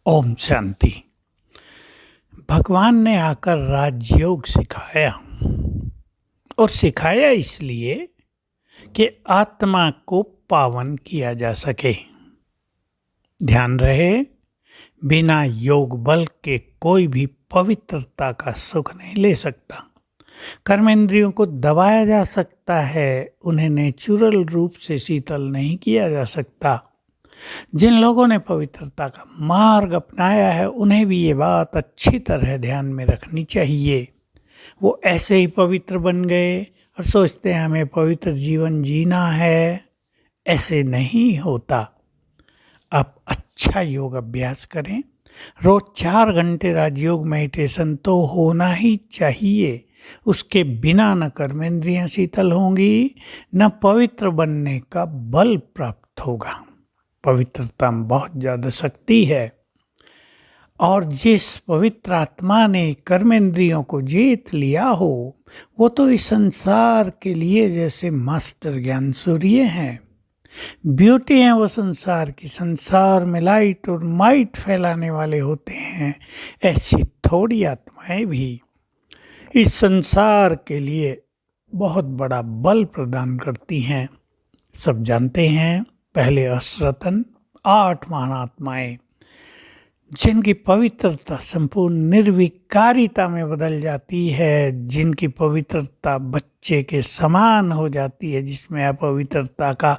ओम शांति। भगवान ने आकर राजयोग सिखाया और सिखाया इसलिए कि आत्मा को पावन किया जा सके। ध्यान रहे, बिना योग बल के कोई भी पवित्रता का सुख नहीं ले सकता। कर्मेंद्रियों को दबाया जा सकता है, उन्हें नेचुरल रूप से शीतल नहीं किया जा सकता। जिन लोगों ने पवित्रता का मार्ग अपनाया है उन्हें भी ये बात अच्छी तरह ध्यान में रखनी चाहिए। वो ऐसे ही पवित्र बन गए और सोचते हैं हमें पवित्र जीवन जीना है। ऐसे नहीं होता। आप अच्छा योग अभ्यास करें। रोज 4 घंटे राजयोग मेडिटेशन तो होना ही चाहिए। उसके बिना न कर्मेंद्रियां शीतल होंगी, न पवित्र बनने का बल प्राप्त होगा। पवित्रता में बहुत ज़्यादा शक्ति है और जिस पवित्र आत्मा ने कर्मेंद्रियों को जीत लिया हो वो तो इस संसार के लिए जैसे मास्टर ज्ञान सूर्य हैं। ब्यूटी है वो संसार की, संसार में लाइट और माइट फैलाने वाले होते हैं। ऐसी थोड़ी आत्माएं भी इस संसार के लिए बहुत बड़ा बल प्रदान करती हैं। सब जानते हैं, पहले असरतन 8 महान आत्माएं जिनकी पवित्रता संपूर्ण निर्विकारिता में बदल जाती है, जिनकी पवित्रता बच्चे के समान हो जाती है, जिसमें अपवित्रता का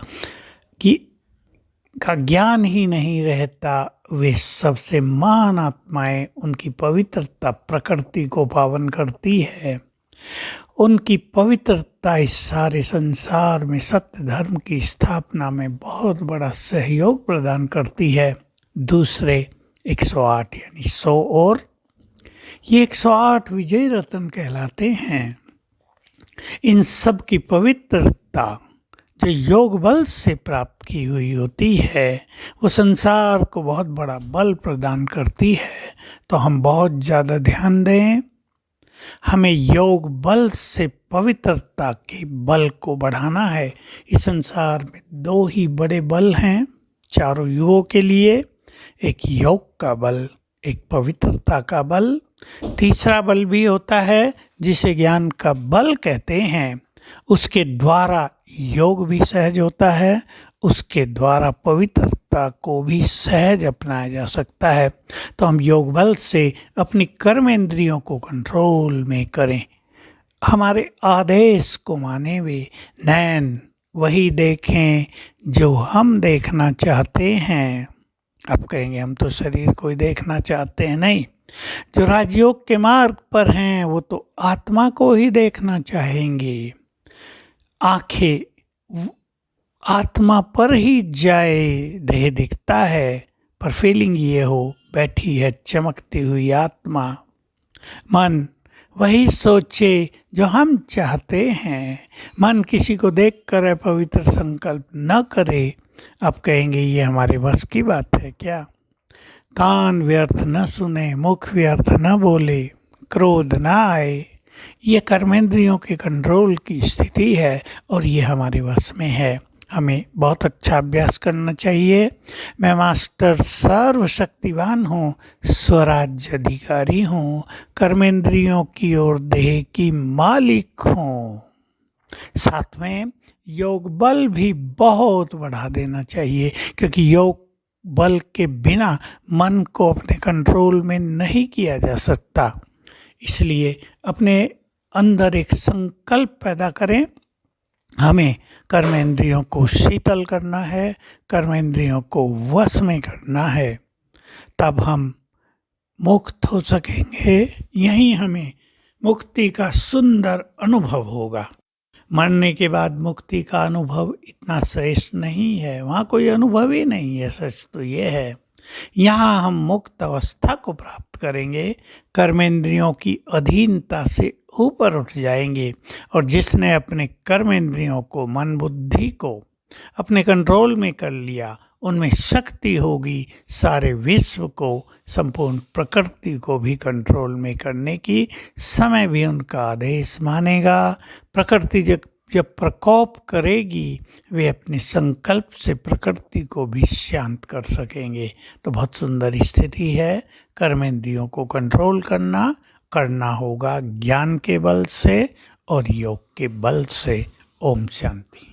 ज्ञान ही नहीं रहता, वे सबसे महान आत्माएं, उनकी पवित्रता प्रकृति को पावन करती है। उनकी पवित्रता इस सारे संसार में सत्य धर्म की स्थापना में बहुत बड़ा सहयोग प्रदान करती है। दूसरे 108 यानी 100 और ये 108 विजय रत्न कहलाते हैं। इन सब की पवित्रता जो योग बल से प्राप्त की हुई होती है वो संसार को बहुत बड़ा बल प्रदान करती है। तो हम बहुत ज़्यादा ध्यान दें। हमें योग बल से पवित्रता के बल को बढ़ाना है। इस संसार में 2 ही बड़े बल हैं चारों युगों के लिए, एक योग का बल, एक पवित्रता का बल। तीसरा बल भी होता है जिसे ज्ञान का बल कहते हैं। उसके द्वारा योग भी सहज होता है, उसके द्वारा पवित्रता को भी सहज अपनाया जा सकता है। तो हम योग बल से अपनी कर्मेंद्रियों को कंट्रोल में करें। हमारे आदेश को माने वे नैन वही देखें जो हम देखना चाहते हैं। आप कहेंगे हम तो शरीर को ही देखना चाहते हैं। नहीं, जो राजयोग के मार्ग पर हैं वो तो आत्मा को ही देखना चाहेंगे। आंखें आत्मा पर ही जाए, देह दिखता है पर फीलिंग ये हो बैठी है चमकती हुई आत्मा। मन वही सोचे जो हम चाहते हैं। मन किसी को देख कर पवित्र संकल्प न करे। आप कहेंगे ये हमारे बस की बात है क्या? कान व्यर्थ न सुने, मुख व्यर्थ न बोले, क्रोध न आए। ये कर्मेंद्रियों के कंट्रोल की स्थिति है और ये हमारे वश में है। हमें बहुत अच्छा अभ्यास करना चाहिए। मैं मास्टर सर्वशक्तिवान हूँ, स्वराज्य अधिकारी हूँ, कर्मेंद्रियों की और देह की मालिक हूँ। साथ में योग बल भी बहुत बढ़ा देना चाहिए क्योंकि योग बल के बिना मन को अपने कंट्रोल में नहीं किया जा सकता। इसलिए अपने अंदर एक संकल्प पैदा करें। हमें कर्मेंद्रियों को शीतल करना है, कर्मेंद्रियों को वश में करना है, तब हम मुक्त हो सकेंगे। यहीं हमें मुक्ति का सुंदर अनुभव होगा। मरने के बाद मुक्ति का अनुभव इतना श्रेष्ठ नहीं है, वहाँ कोई अनुभव ही नहीं है। सच तो ये है, यहाँ हम मुक्त अवस्था को प्राप्त करेंगे, कर्मेंद्रियों की अधीनता से ऊपर उठ जाएंगे। और जिसने अपने कर्मेंद्रियों को, मन बुद्धि को अपने कंट्रोल में कर लिया, उनमें शक्ति होगी सारे विश्व को, संपूर्ण प्रकृति को भी कंट्रोल में करने की। समय भी उनका आदेश मानेगा। प्रकृति जब जब प्रकोप करेगी वे अपने संकल्प से प्रकृति को भी शांत कर सकेंगे। तो बहुत सुंदर स्थिति है। कर्मेंद्रियों को कंट्रोल करना होगा ज्ञान के बल से और योग के बल से। ओम शांति।